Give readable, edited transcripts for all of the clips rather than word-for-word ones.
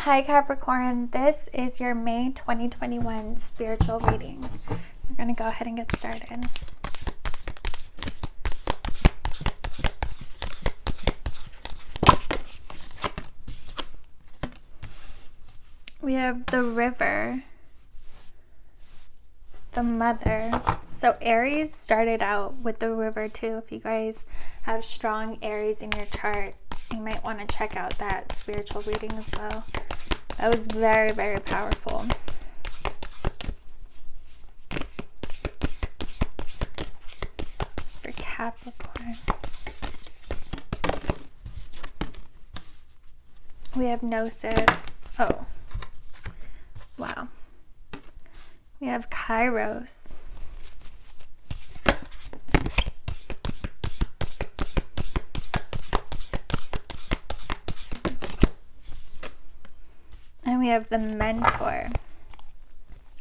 Hi Capricorn, this is your May 2021 spiritual reading. We're going to go ahead and get started. We have the river, the mother. So Aries started out with the river too. If you guys have strong Aries in your chart, you might want to check out that spiritual reading as well. That was very, very powerful. For Capricorn. We have Gnosis. Oh. Wow. We have Kairos. And we have the Mentor.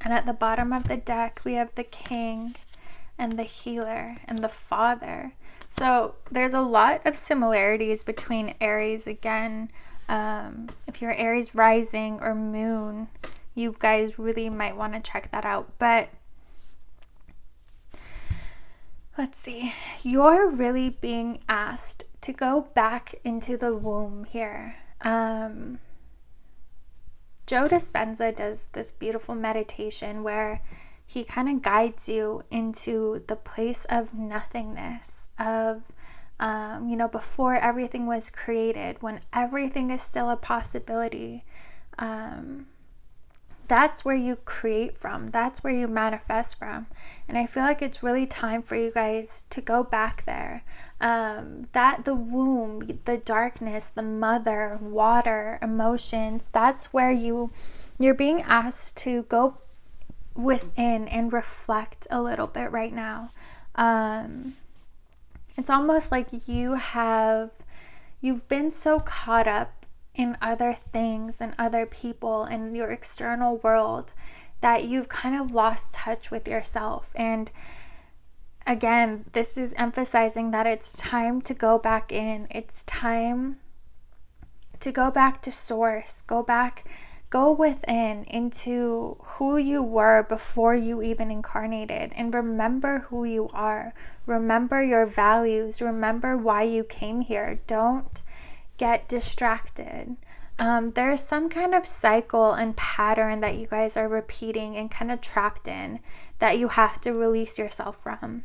And at the bottom of the deck, we have the King and the Healer and the Father. So there's a lot of similarities between Aries. Again, if you're Aries rising or moon, you guys really might want to check that out. But let's see. You're really being asked to go back into the womb here. Joe Dispenza does this beautiful meditation where he kind of guides you into the place of nothingness, of, before everything was created, when everything is still a possibility. That's where you create from. That's where you manifest from. And I feel like it's really time for you guys to go back there. That the womb, the darkness, the mother, water, emotions, that's where you're being asked to go within and reflect a little bit right now. It's almost like you've been so caught up in other things and other people and your external world that you've kind of lost touch with yourself. And again, this is emphasizing that it's time to go back in. It's time to go back to source. Go within into who you were before you even incarnated, and remember who you are. Remember your values. Remember why you came here. Don't get distracted. There's some kind of cycle and pattern that you guys are repeating and kind of trapped in that you have to release yourself from.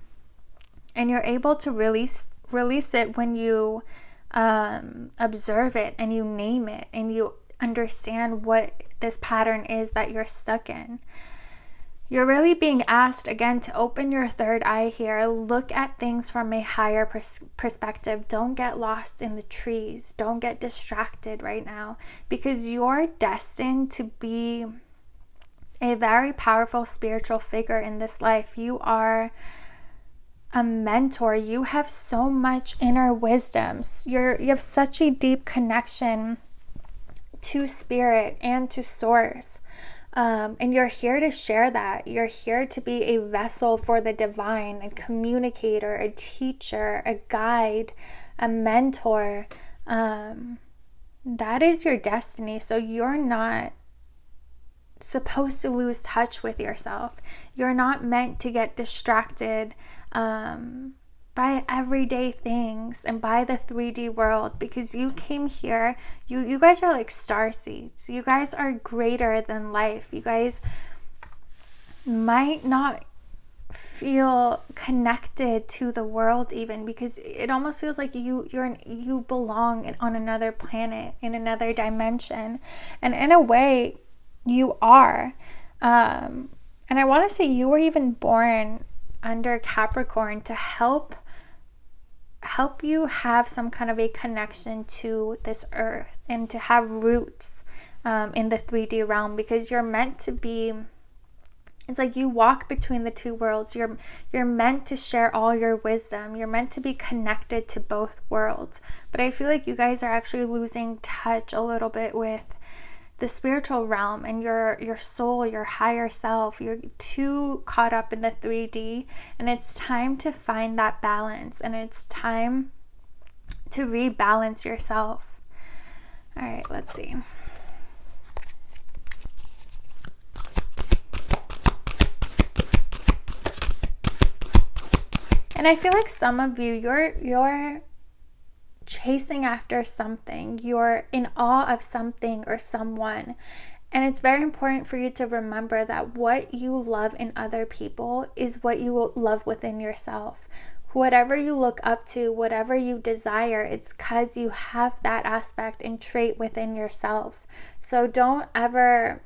And you're able to release it when you observe it and you name it and you understand what this pattern is that you're stuck in. You're really being asked again to open your third eye here. Look at things from a higher perspective. Don't get lost in the trees. Don't get distracted right now, because you're destined to be a very powerful spiritual figure in this life. You are a mentor. You have so much inner wisdom. You have such a deep connection to spirit and to source. And you're here to share that. You're here to be a vessel for the divine, a communicator, a teacher, a guide, a mentor. That is your destiny. So you're not supposed to lose touch with yourself. You're not meant to get distracted by everyday things and by the 3D world, because you came here, you guys are like star seeds. You guys are greater than life. You guys might not feel connected to the world even, because it almost feels like you belong on another planet, in another dimension, and in a way you are. And I want to say you were even born under Capricorn to help you have some kind of a connection to this earth and to have roots in the 3D realm, because you're meant to be, it's like you walk between the two worlds. You're meant to share all your wisdom. You're meant to be connected to both worlds. But I feel like you guys are actually losing touch a little bit with the spiritual realm and your soul, your higher self. You're too caught up in the 3D, and it's time to find that balance, and it's time to rebalance yourself. All right, let's see. And I feel like some of you, you're chasing after something. You're in awe of something or someone. And it's very important for you to remember that what you love in other people is what you will love within yourself. Whatever you look up to, whatever you desire, it's because you have that aspect and trait within yourself. So don't ever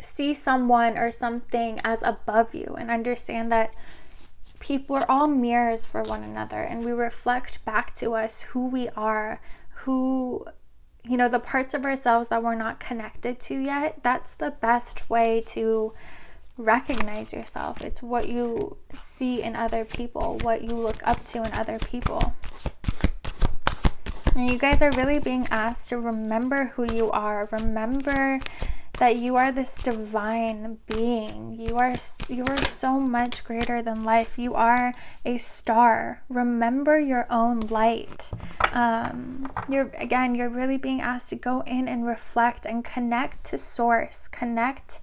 see someone or something as above you, and understand that people are all mirrors for one another, and we reflect back to us who we are, who, you know, the parts of ourselves that we're not connected to yet. That's the best way to recognize yourself. It's what you see in other people, what you look up to in other people. And you guys are really being asked to remember who you are. Remember that you are this divine being. You are so much greater than life. You are a star. Remember your own light. You're really being asked to go in and reflect and connect to source, connect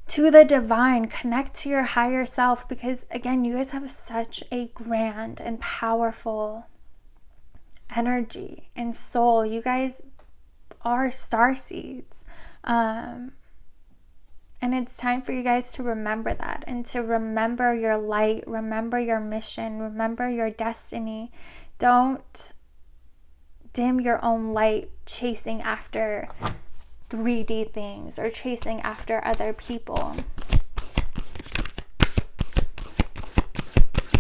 to the divine, connect to your higher self, because again, you guys have such a grand and powerful energy and soul. You guys are star seeds. And it's time for you guys to remember that, and to remember your light, remember your mission, remember your destiny. Don't dim your own light chasing after 3D things or chasing after other people.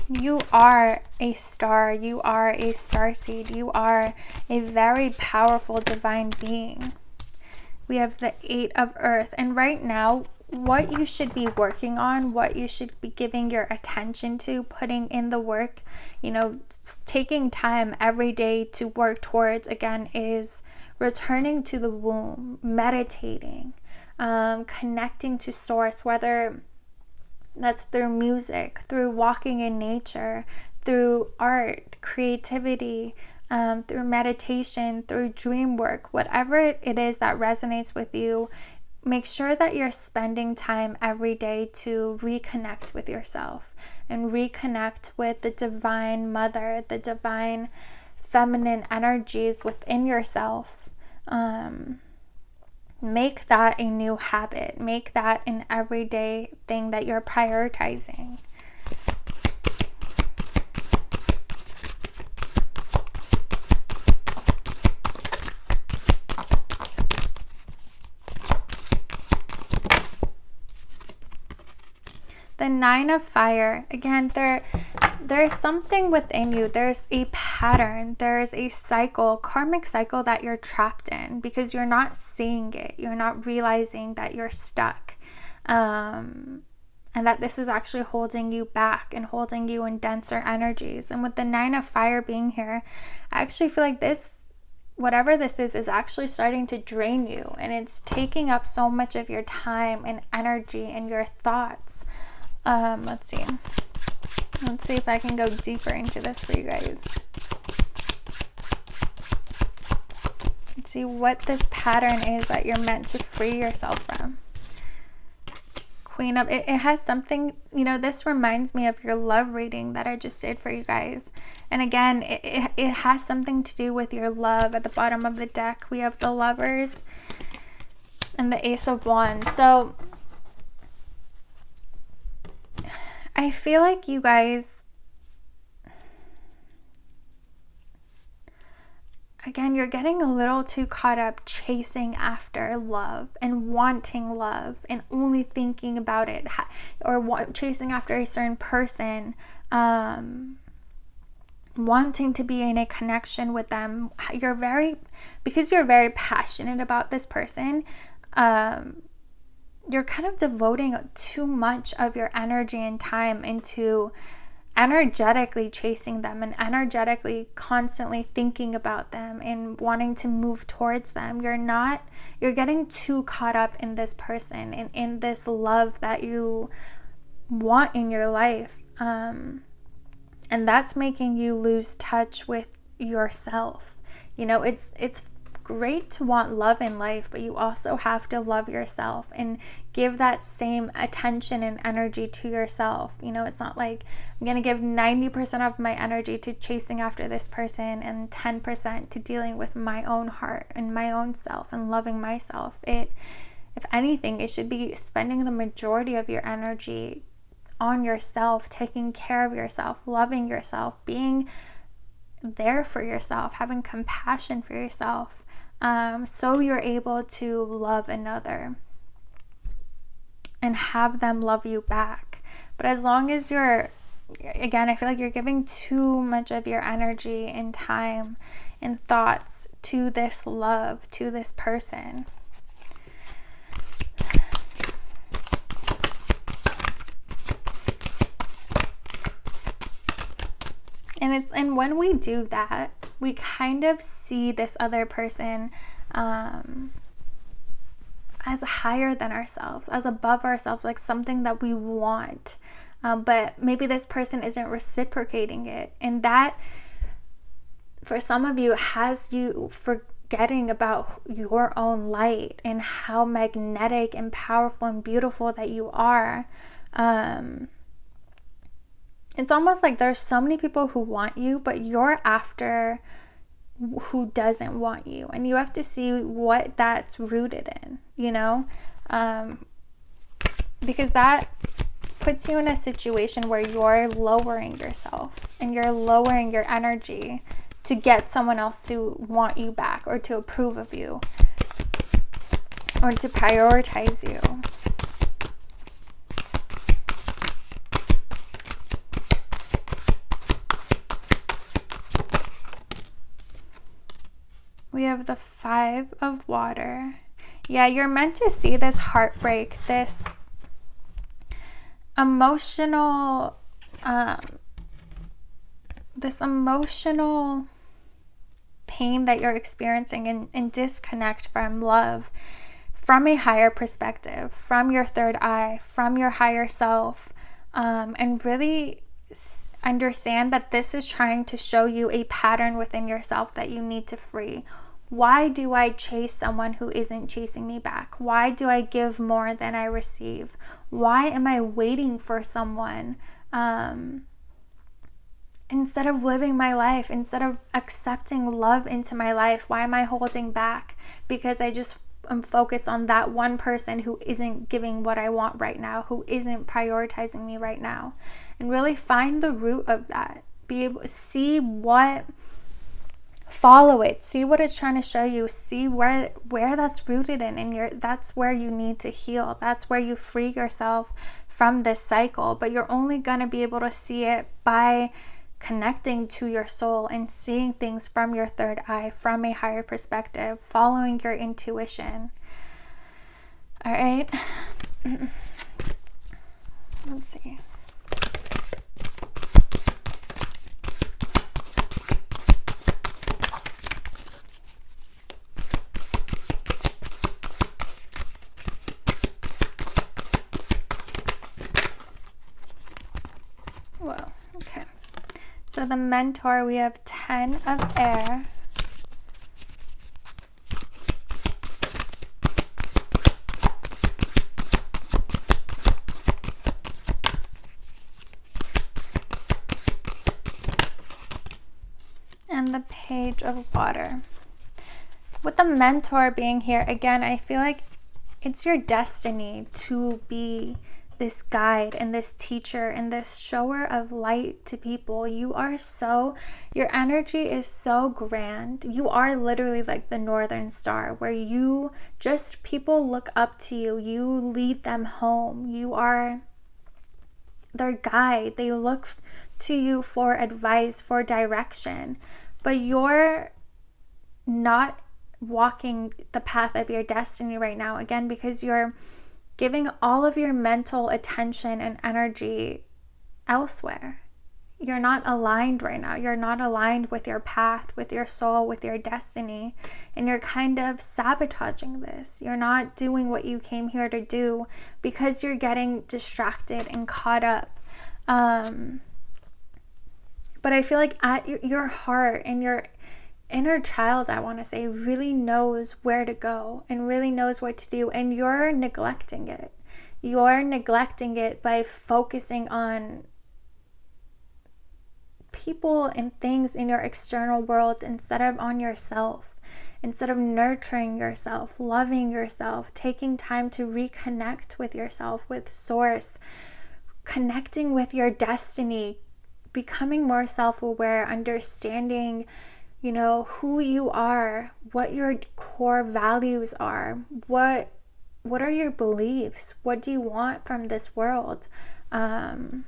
You are a star. You are a starseed. You are a very powerful divine being. We have the 8 of Earth. And right now, what you should be working on, what you should be giving your attention to, putting in the work, you know, taking time every day to work towards, again, is returning to the womb, meditating, connecting to source, whether that's through music, through walking in nature, through art, creativity, through meditation, through dream work, whatever it is that resonates with you. Make sure that you're spending time every day to reconnect with yourself and reconnect with the divine mother, the divine feminine energies within yourself. Make that a new habit. Make that an everyday thing that you're prioritizing. The 9 of Fire, again, there's something within you. There's a pattern. There's a cycle, karmic cycle that you're trapped in because you're not seeing it. You're not realizing that you're stuck. And that this is actually holding you back and holding you in denser energies. And with the 9 of Fire being here, I actually feel like this, whatever this is actually starting to drain you. And it's taking up so much of your time and energy and your thoughts. Let's see if I can go deeper into this for you guys. Let's see what this pattern is that you're meant to free yourself from. Queen of, it has something, you know, this reminds me of your love reading that I just did for you guys. And again, it has something to do with your love. At the bottom of the deck, we have the Lovers and the Ace of Wands. So I feel like you guys, again, you're getting a little too caught up chasing after love and wanting love and only thinking about it, or chasing after a certain person, wanting to be in a connection with them. Because you're very passionate about this person, you're kind of devoting too much of your energy and time into energetically chasing them and energetically constantly thinking about them and wanting to move towards them. You're getting too caught up in this person and in this love that you want in your life. And that's making you lose touch with yourself. You know, it's great to want love in life, but you also have to love yourself and give that same attention and energy to yourself. You know, it's not like I'm going to give 90% of my energy to chasing after this person and 10% to dealing with my own heart and my own self and loving myself. If anything, it should be spending the majority of your energy on yourself, taking care of yourself, loving yourself, being there for yourself, having compassion for yourself, so you're able to love another and have them love you back. But as long as again, I feel like you're giving too much of your energy and time and thoughts to this love, to this person. And when we do that, we kind of see this other person as higher than ourselves, as above ourselves, like something that we want. But maybe this person isn't reciprocating it. And that, for some of you, has you forgetting about your own light and how magnetic and powerful and beautiful that you are. It's almost like there's so many people who want you, but you're after who doesn't want you. And you have to see what that's rooted in, you know? Because that puts you in a situation where you're lowering yourself and you're lowering your energy to get someone else to want you back or to approve of you or to prioritize you. We have the 5 of water. Yeah, you're meant to see this heartbreak, this emotional pain that you're experiencing and disconnect from love, from a higher perspective, from your third eye, from your higher self, and really understand that this is trying to show you a pattern within yourself that you need to free. Why do I chase someone who isn't chasing me back? Why do I give more than I receive? Why am I waiting for someone instead of living my life, instead of accepting love into my life? Why am I holding back? Because I just am focused on that one person who isn't giving what I want right now, who isn't prioritizing me right now. And really find the root of that. Be able to see follow it, see what it's trying to show you, see where that's rooted in, and that's where you need to heal. That's where you free yourself from this cycle. But you're only gonna be able to see it by connecting to your soul and seeing things from your third eye, from a higher perspective, following your intuition. All right. Let's see. Whoa, okay. So the mentor, we have 10 of air. And the page of water. With the mentor being here, again, I feel like it's your destiny to be this guide and this teacher and this shower of light to people. Your energy is so grand. You are literally like the northern star, where people look up to you. You lead them home. You are their guide. They look to you for advice, for direction, but you're not walking the path of your destiny right now, again, because you're giving all of your mental attention and energy elsewhere. You're not aligned right now. You're not aligned with your path, with your soul, with your destiny, and you're kind of sabotaging this. You're not doing what you came here to do because you're getting distracted and caught up. But I feel like at your heart and inner child, I want to say, really knows where to go and really knows what to do, and you're neglecting it. You're neglecting it by focusing on people and things in your external world instead of on yourself, instead of nurturing yourself, loving yourself, taking time to reconnect with yourself, with source, connecting with your destiny, becoming more self-aware, understanding, who you are, what your core values are, what are your beliefs, what do you want from this world, and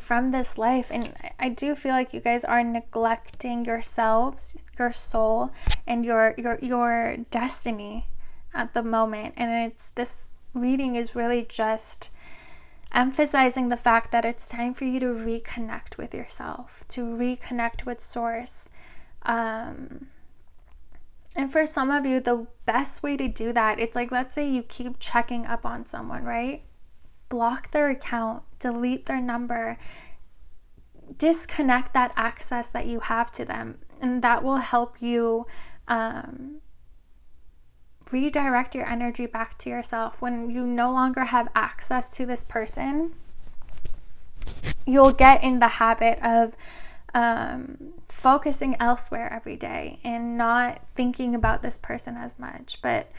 from this life. And I do feel like you guys are neglecting yourselves, your soul, and your destiny at the moment. And this reading is really just emphasizing the fact that it's time for you to reconnect with yourself, to reconnect with source. And for some of you, the best way to do that, it's like, let's say you keep checking up on someone, right? Block their account, delete their number, disconnect that access that you have to them, and that will help you redirect your energy back to yourself. When you no longer have access to this person, you'll get in the habit of focusing elsewhere every day and not thinking about this person as much. But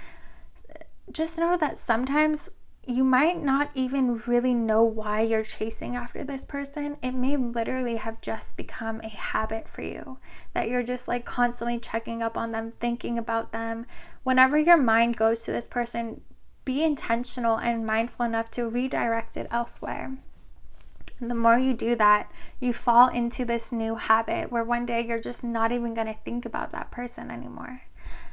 just know that sometimes you might not even really know why you're chasing after this person. It may literally have just become a habit for you, that you're just like constantly checking up on them, thinking about them. Whenever your mind goes to this person, be intentional and mindful enough to redirect it elsewhere. And the more you do that, you fall into this new habit where one day you're just not even going to think about that person anymore.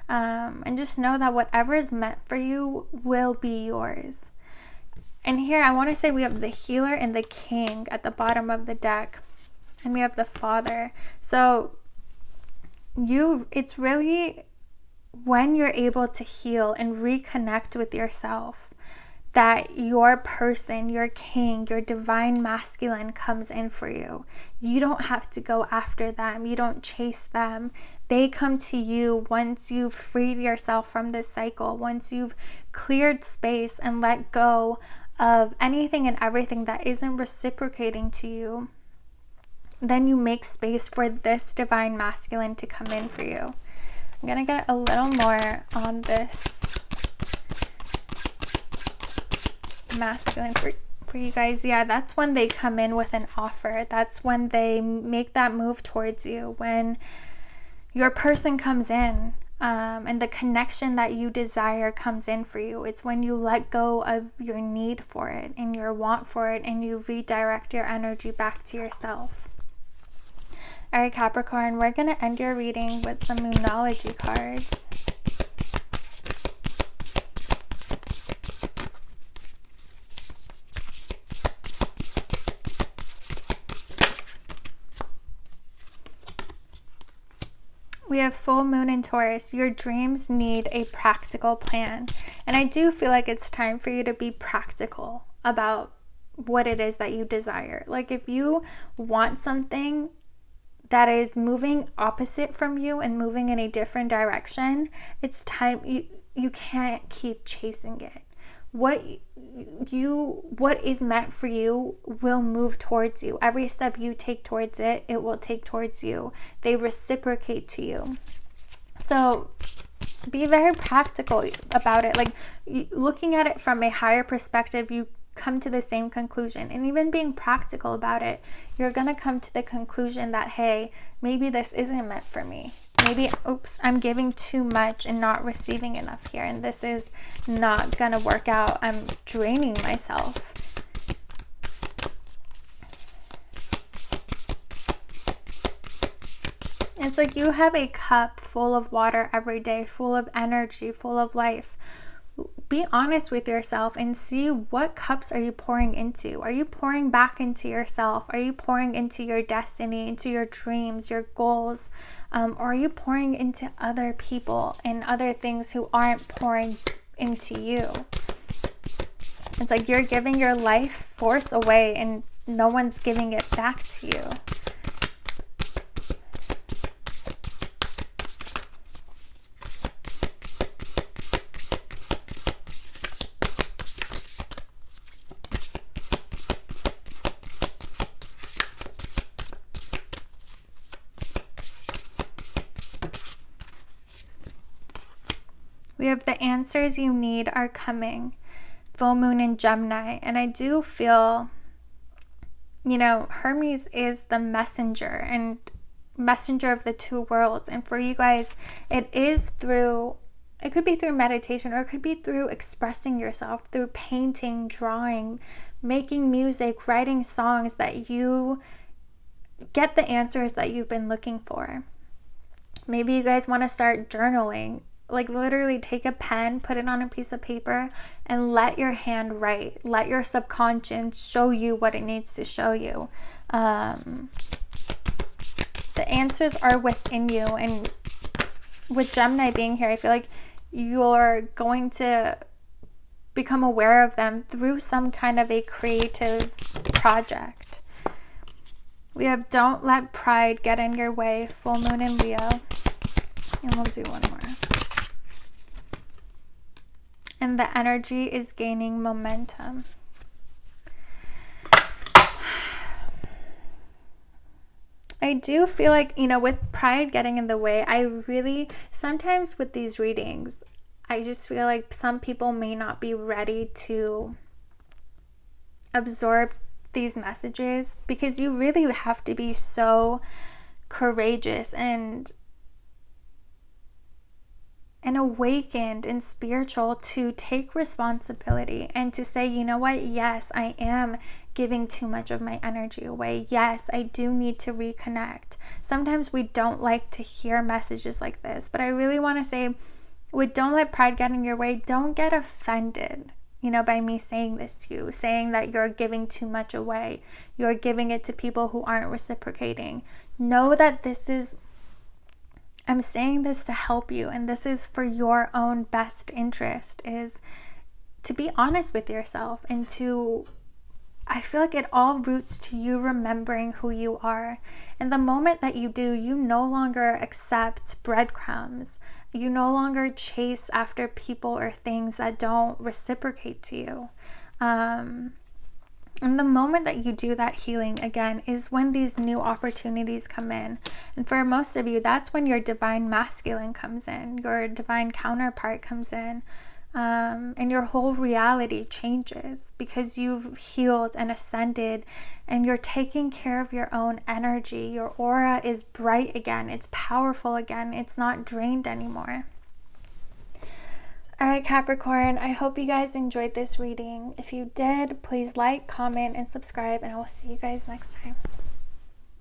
And just know that whatever is meant for you will be yours. And here I want to say we have the healer and the king at the bottom of the deck, and we have the father. So it's really when you're able to heal and reconnect with yourself that your person, your king, your divine masculine comes in for you. You don't have to go after them. You don't chase them. They come to you once you've freed yourself from this cycle, once you've cleared space and let go of anything and everything that isn't reciprocating to you. Then you make space for this divine masculine to come in for you. I'm going to get a little more on this masculine for you guys. Yeah, that's when they come in with an offer. That's when they make that move towards you. When your person comes in and the connection that you desire comes in for you. It's when you let go of your need for it and your want for it, and you redirect your energy back to yourself. All right, Capricorn, we're going to end your reading with some Moonology cards. We have full moon in Taurus. Your dreams need a practical plan. And I do feel like it's time for you to be practical about what it is that you desire. Like if you want something that is moving opposite from you and moving in a different direction, it's time. You can't keep chasing it. What is meant for you will move towards you. Every step you take towards it, it will take towards you. They reciprocate to you. So be very practical about it. Like looking at it from a higher perspective, you come to the same conclusion. And even being practical about it, you're going to come to the conclusion that, hey, maybe this isn't meant for me. Maybe, I'm giving too much and not receiving enough here, and this is not gonna work out. I'm draining myself. It's like you have a cup full of water every day, full of energy, full of life. Be honest with yourself and see, what cups are you pouring into? Are you pouring back into yourself? Are you pouring into your destiny, into your dreams, your goals? Or are you pouring into other people and other things who aren't pouring into you? It's like you're giving your life force away and no one's giving it back to you. We have the answers you need are coming. Full moon in Gemini. And I do feel, Hermes is the messenger and messenger of the two worlds. And for you guys, it could be through meditation, or it could be through expressing yourself, through painting, drawing, making music, writing songs, that you get the answers that you've been looking for. Maybe you guys want to start journaling. Like literally take a pen, put it on a piece of paper, and let your hand write. Let your subconscious show you what it needs to show you. The answers are within you. And with Gemini being here, I feel like you're going to become aware of them through some kind of a creative project. We have don't let pride get in your way. Full moon in Leo. And we'll do one more. And the energy is gaining momentum. I do feel like, with pride getting in the way, sometimes with these readings, I just feel like some people may not be ready to absorb these messages, because you really have to be so courageous and awakened and spiritual to take responsibility and to say, you know what, yes, I am giving too much of my energy away. Yes, I do need to reconnect. Sometimes we don't like to hear messages like this, but I really want to say, don't let pride get in your way. Don't get offended, by me saying this to you, saying that you're giving too much away. You're giving it to people who aren't reciprocating. Know that I'm saying this to help you, and this is for your own best interest, is to be honest with yourself, and I feel like it all roots to you remembering who you are. And the moment that you do, you no longer accept breadcrumbs. You no longer chase after people or things that don't reciprocate to you. And the moment that you do that healing, again, is when these new opportunities come in. And for most of you, that's when your divine masculine comes in, your divine counterpart comes in, and your whole reality changes, because you've healed and ascended, and you're taking care of your own energy. Your aura is bright again. It's powerful again. It's not drained anymore. All right, Capricorn, I hope you guys enjoyed this reading. If you did, please like, comment, and subscribe, and I will see you guys next time.